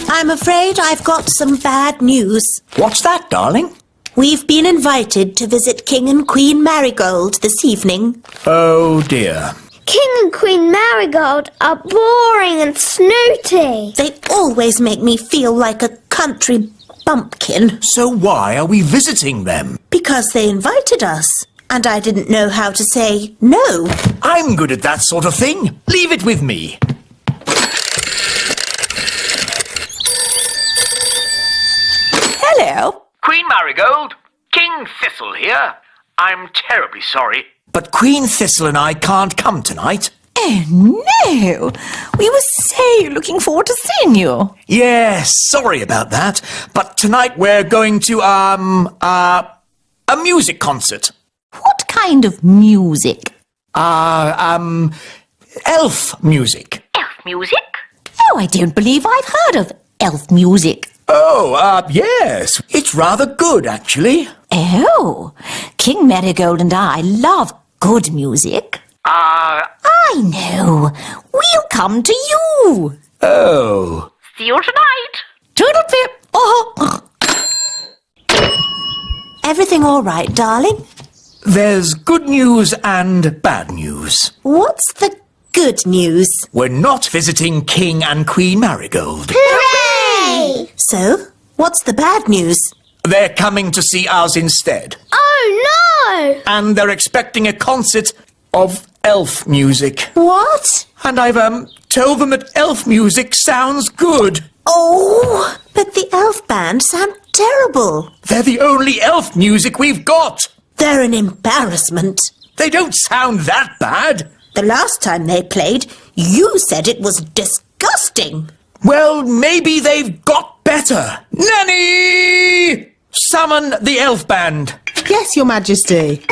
I'm afraid I've got some bad news. What's that, darling? We've been invited to visit King and Queen Marigold this evening. Oh, dear. King and Queen Marigold are boring and snooty. They always make me feel like a country bumpkin. So why are we visiting them? Because they invited us, and I didn't know how to say no. I'm good at that sort of thing. Leave it with me. Hello. Queen Marigold, King Thistle here. I'm terribly sorry. But Queen Thistle and I can't come tonight. Oh, no. We were so looking forward to seeing you. Yes, sorry about that. But tonight we're going to, a music concert. What kind of music? Elf music. Elf music? Oh, I don't believe I've heard of elf music. Oh, yes. It's rather good, actually. Oh, King Marigold and I love good music. I know. We'll come to you. Oh. See you tonight. Toodle-pip. Oh. Everything all right, darling? There's good news and bad news. What's the good news? We're not visiting King and Queen Marigold. Hooray! So, what's the bad news? They're coming to see us instead. Oh, no! And they're expecting a concert of elf music. What? And I've, told them that elf music sounds good. Oh, but the elf band sound terrible. They're the only elf music we've got. They're an embarrassment. They don't sound that bad. The last time they played, you said it was disgusting. Well, maybe they've got better. Nanny! Summon the elf band. Yes, Your Majesty.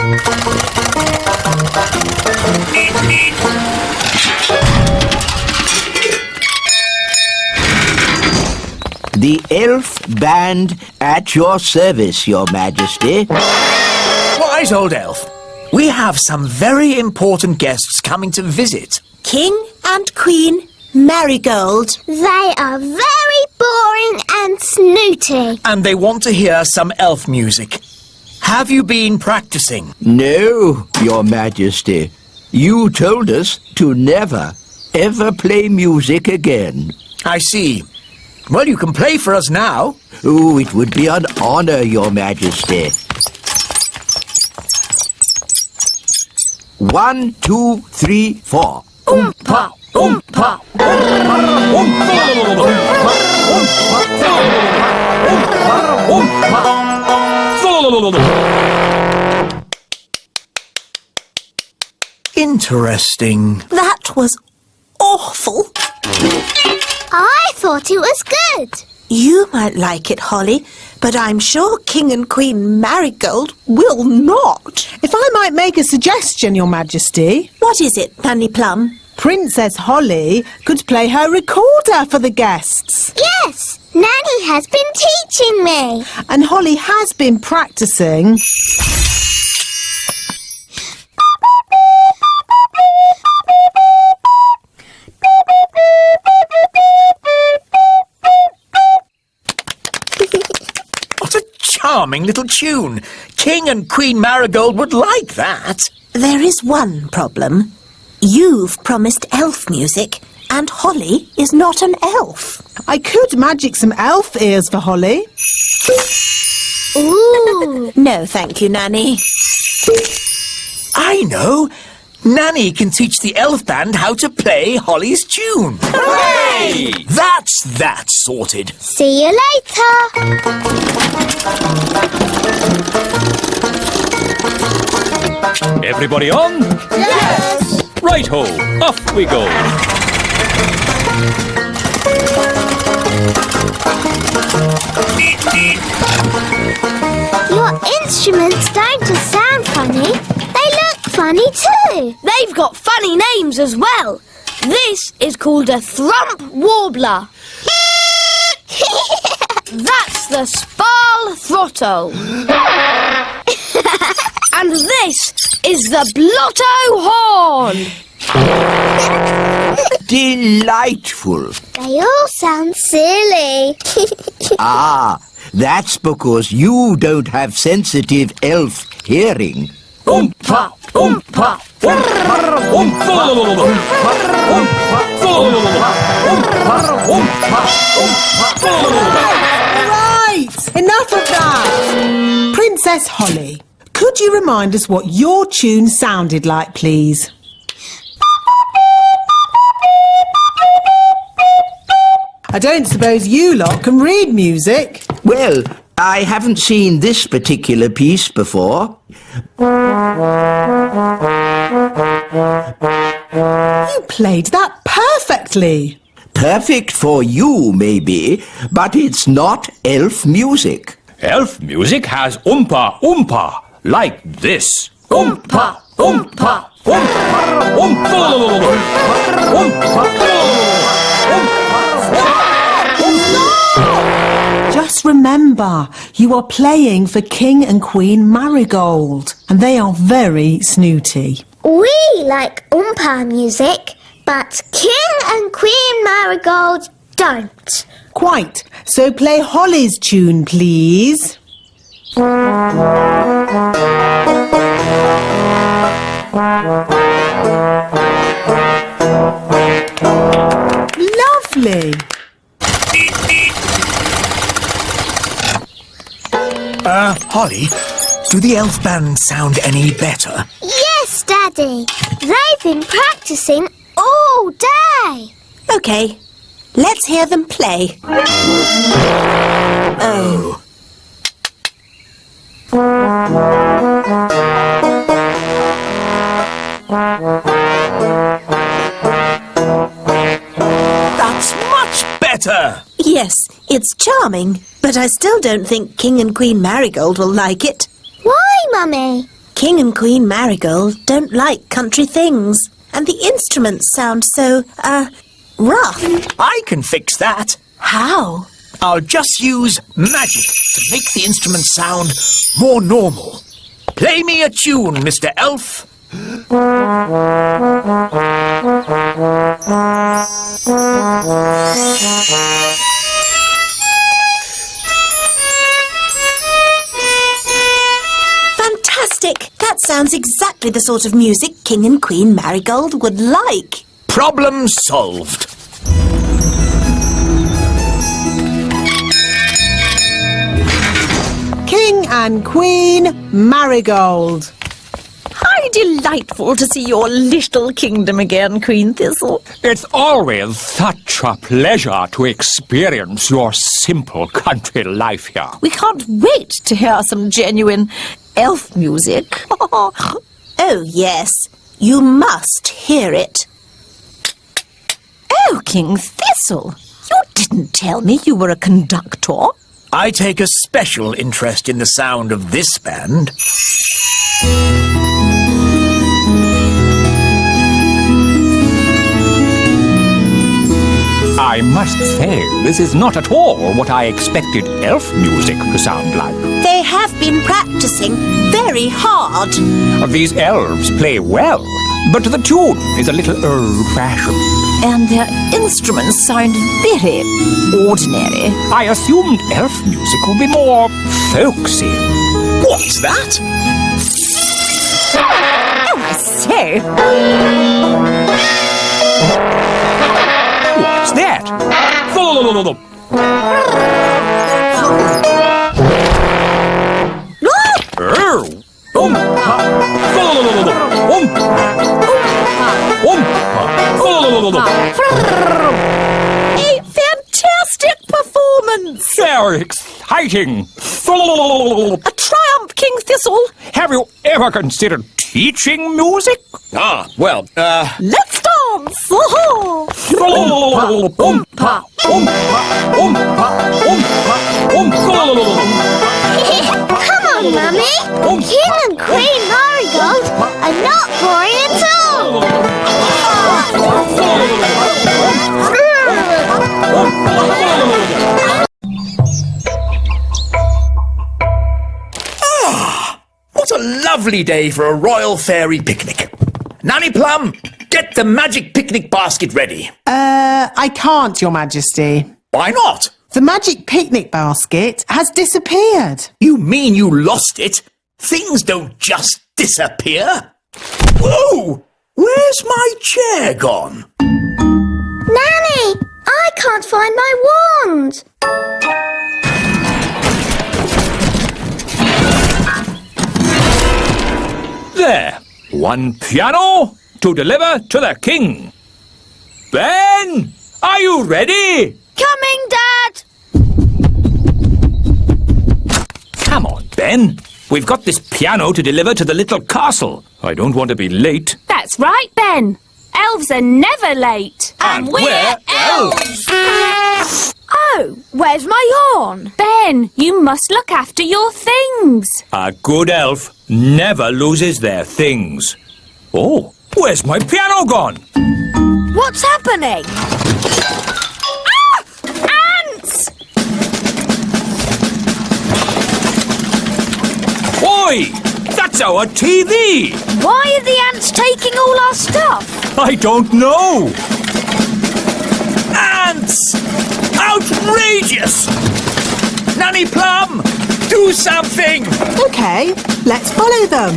The elf band at your service, Your Majesty. Wise old elf. We have some very important guests coming to visit. King and Queen Marigold. They are very boring and snooty. And they want to hear some elf music. Have you been practicing? No, Your Majesty. You told us to never, ever play music again. I see. Well, you can play for us now. Oh, it would be an honor, Your Majesty. 1, 2, 3, 4. Oompa, oompa, Interesting. That was awful. I thought it was good. You might like it, Holly, but I'm sure King and Queen Marigold will not. If I might make a suggestion, Your Majesty, What is it, Nanny Plum? Princess Holly could play her recorder for the guests. Yes, Nanny has been teaching me. And Holly has been practicing. What a charming little tune. King and Queen Marigold would like that. There is one problem. You've promised elf music, and Holly is not an elf. I could magic some elf ears for Holly. Ooh. No, thank you, Nanny. I know. Nanny can teach the elf band how to play Holly's tune. Hooray! That's that sorted. See you later. Everybody on? Yes. Right-ho, off we go. Your instruments don't just sound funny, they look funny too. They've got funny names as well. This is called a thrump warbler. That's the spal throttle. And this is the blotto horn. Delightful. They all sound silly. Ah, that's because you don't have sensitive elf hearing. Oompa, oompa, Right, enough of that. Princess Holly, could you remind us what your tune sounded like, please? I don't suppose you lot can read music. Well, I haven't seen this particular piece before. You played that perfectly. Perfect for you, maybe, but it's not elf music. Elf music has oompa, oompa, like this. Oompa, oompa, oompa, Just remember, you are playing for King and Queen Marigold, and they are very snooty. We like Oompa music, but King and Queen Marigold don't. Quite. So play Holly's tune, please. Lovely. Holly, do the elf band sound any better? Yes, Daddy. They've been practicing all day. OK, let's hear them play. Oh. That's much better! Yes, it's charming, but I still don't think King and Queen Marigold will like it. Why, Mummy? King and Queen Marigold don't like country things, and the instruments sound so, rough. I can fix that. How? I'll just use magic to make the instrument sound more normal. Play me a tune, Mr. Elf. Fantastic! That sounds exactly the sort of music King and Queen Marigold would like. Problem solved. King and Queen Marigold. How delightful to see your little kingdom again, Queen Thistle. It's always such a pleasure to experience your simple country life here. We can't wait to hear some genuine elf music. Oh, yes. You must hear it. Oh, King Thistle, you didn't tell me you were a conductor. I take a special interest in the sound of this band. I must say, this is not at all what I expected elf music to sound like. They have been practicing very hard. These elves play well, but the tune is a little old-fashioned. And their instruments sound very ordinary. I assumed elf music would be more folksy. What's that? Oh, I say! What's that? A fantastic performance! Very exciting! A triumph, King Thistle! Have you ever considered teaching music? Well, Let's dance! Come on, Mummy. King and Queen Marigold are not boring at all. what a lovely day for a royal fairy picnic. Nanny Plum, get get the magic picnic basket ready. I can't, Your Majesty. Why not? The magic picnic basket has disappeared. You mean you lost it? Things don't just disappear. Whoa! Where's my chair gone? Nanny, I can't find my wand. There. One piano to deliver to the king. Ben, are you ready? Coming, Dad! Come on, Ben. We've got this piano to deliver to the little castle. I don't want to be late. That's right, Ben. Elves are never late. And we're elves! Oh, where's my horn? Ben, you must look after your things. A good elf never loses their things. Oh, where's my piano gone? What's happening? Ah! Ants! Oi! That's our TV! Why are the ants taking all our stuff? I don't know! Ants! Outrageous! Nanny Plum, do something! OK, let's follow them.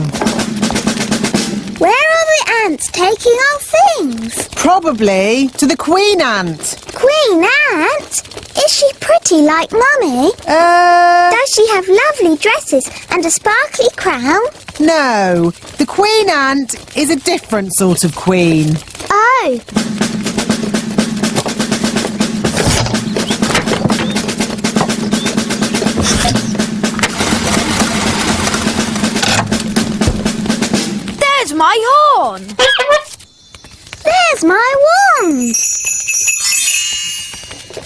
Where are the ants taking our things? Probably to the Queen Ant. Queen Ant? Is she pretty like Mummy? Does she have lovely dresses and a sparkly crown? No, the Queen Ant is a different sort of queen. Oh. There's my horn! There's my wand.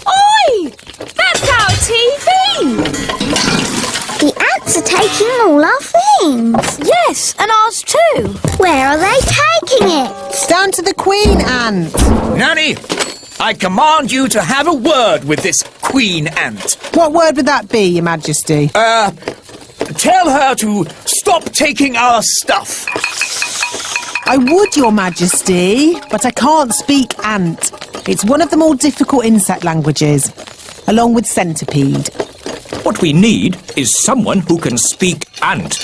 Oi! That's our TV! The ants are taking all our things. Yes, and ours too. Where are they taking it? Down to the Queen Ant. Nanny, I command you to have a word with this Queen Ant. What word would that be, Your Majesty? Tell her to stop taking our stuff. I would, Your Majesty, but I can't speak Ant. It's one of the more difficult insect languages, along with centipede. What we need is someone who can speak ant.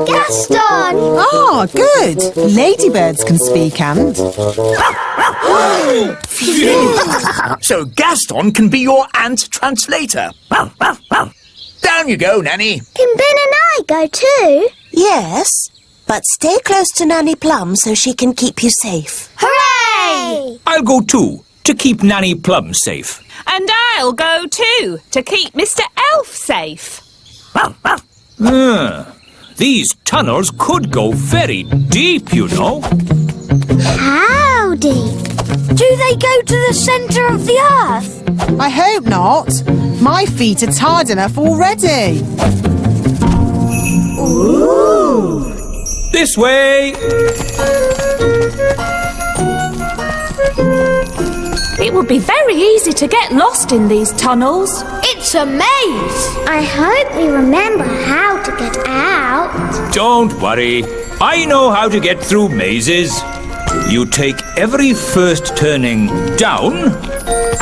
Gaston! Ah, good. Ladybirds can speak ant. So Gaston can be your ant translator. Down you go, Nanny. Can Ben and I go too? Yes, but stay close to Nanny Plum so she can keep you safe. Hooray! I'll go too, to keep Nanny Plum safe. And I'll go too, to keep Mr. Elf safe. These tunnels could go very deep, you know. How deep? Do they go to the centre of the earth? I hope not. My feet are tired enough already. Ooh! This way! It would be very easy to get lost in these tunnels. It's a maze! I hope we remember how to get out. Don't worry. I know how to get through mazes. You take every first turning down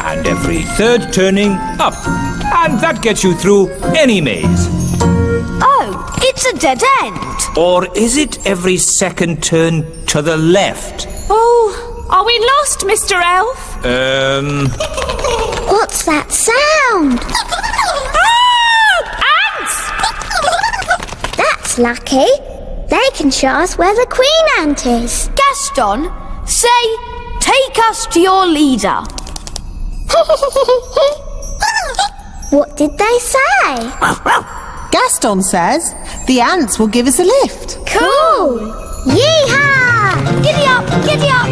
and every third turning up. And that gets you through any maze. Oh, it's a dead end. Or is it every second turn to the left? Oh, are we lost, Mr. Elf? What's that sound? Ants! That's lucky. They can show us where the Queen Ant is. Gaston, say, take us to your leader. What did they say? Gaston says the ants will give us a lift. Cool! Yeehaw! Giddy up, giddy up!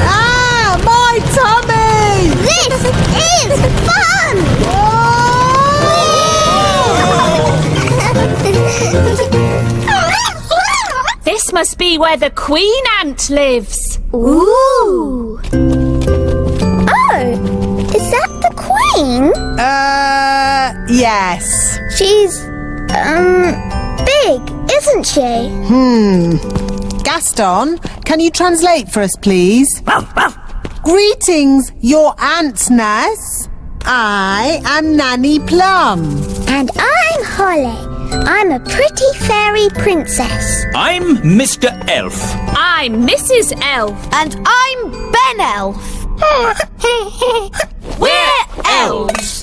Ah, my tummy! This is fun! This must be where the Queen Ant lives. Ooh! Oh! Is that the Queen? Yes. She's, big, isn't she? Gaston, can you translate for us, please? Greetings, your aunt's nurse. I am Nanny Plum. And I'm Holly. I'm a pretty fairy princess. I'm Mr. Elf. I'm Mrs. Elf. And I'm Ben Elf. We're elves.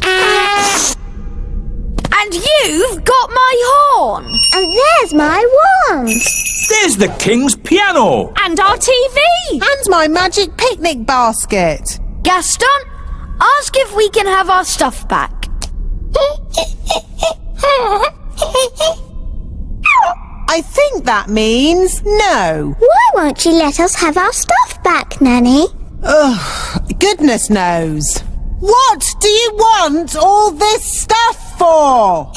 And you've got my horn. And there's my wand. There's the king's piano. And our TV. And my magic picnic basket. Gaston, ask if we can have our stuff back. I think that means no. Why won't you let us have our stuff back, Nanny? Ugh, goodness knows. What do you want all this stuff for?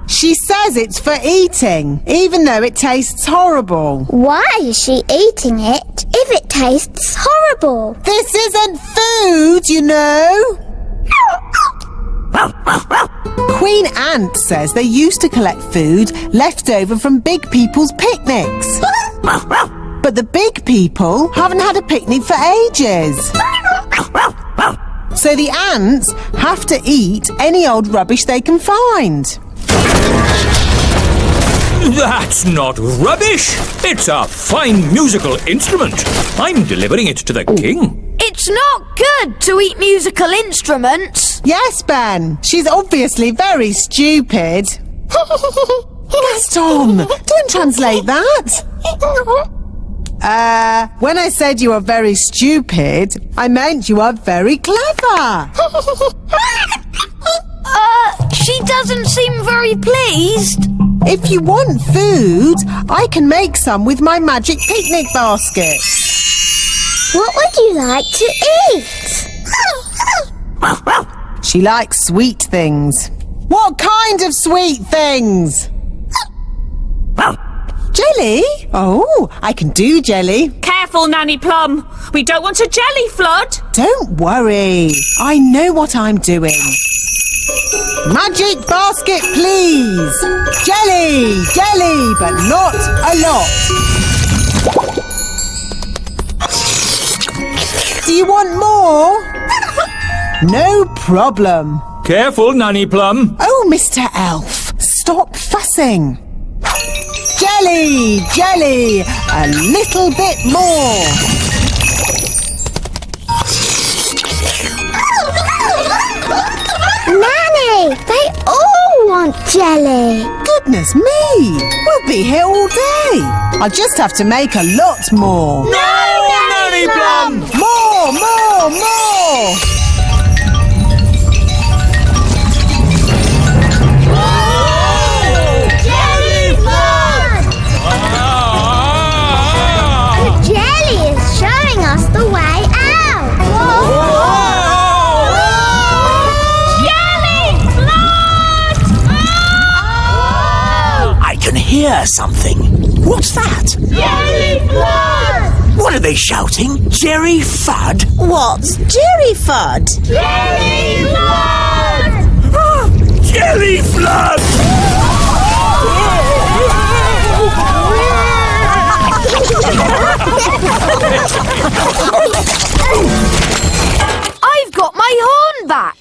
She says it's for eating, even though it tastes horrible. Why is she eating it if it tastes horrible? This isn't food, you know. Queen Ant says they used to collect food left over from big people's picnics. But the big people haven't had a picnic for ages. So the ants have to eat any old rubbish they can find. That's not rubbish. It's a fine musical instrument. I'm delivering it to the king. It's not good to eat musical instruments. Yes, Ben. She's obviously very stupid. Gaston, don't translate that. When I said you are very stupid, I meant you are very clever. She doesn't seem very pleased. If you want food, I can make some with my magic picnic basket. What would you like to eat? She likes sweet things. What kind of sweet things? Jelly? Oh, I can do jelly. Careful, Nanny Plum. We don't want a jelly flood. Don't worry. I know what I'm doing. Magic basket, please. Jelly, jelly, but not a lot. Do you want more? No problem. Careful, Nanny Plum. Oh, Mr. Elf, stop fussing. Jelly, jelly, a little bit more. Nanny, they all want jelly. Goodness me, we'll be here all day. I'll just have to make a lot more. No, Nanny Plum! More! Jelly flood! The jelly is showing us the way out. Jelly flood! I can hear something. What's that? Jelly flood! What are they shouting? Jerry Fudd? What's Jerry Fudd? Jelly flood! Jelly Flood! I've got my horn back.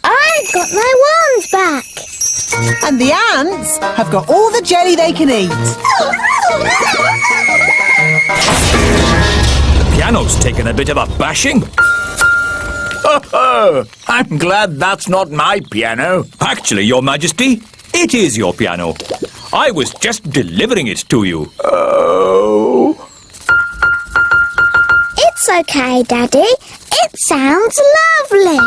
I've got my wand back. And the ants have got all the jelly they can eat. The piano's taken a bit of a bashing. Oh, I'm glad that's not my piano. Actually, Your Majesty, it is your piano. I was just delivering it to you. Oh. It's okay, Daddy. It sounds lovely.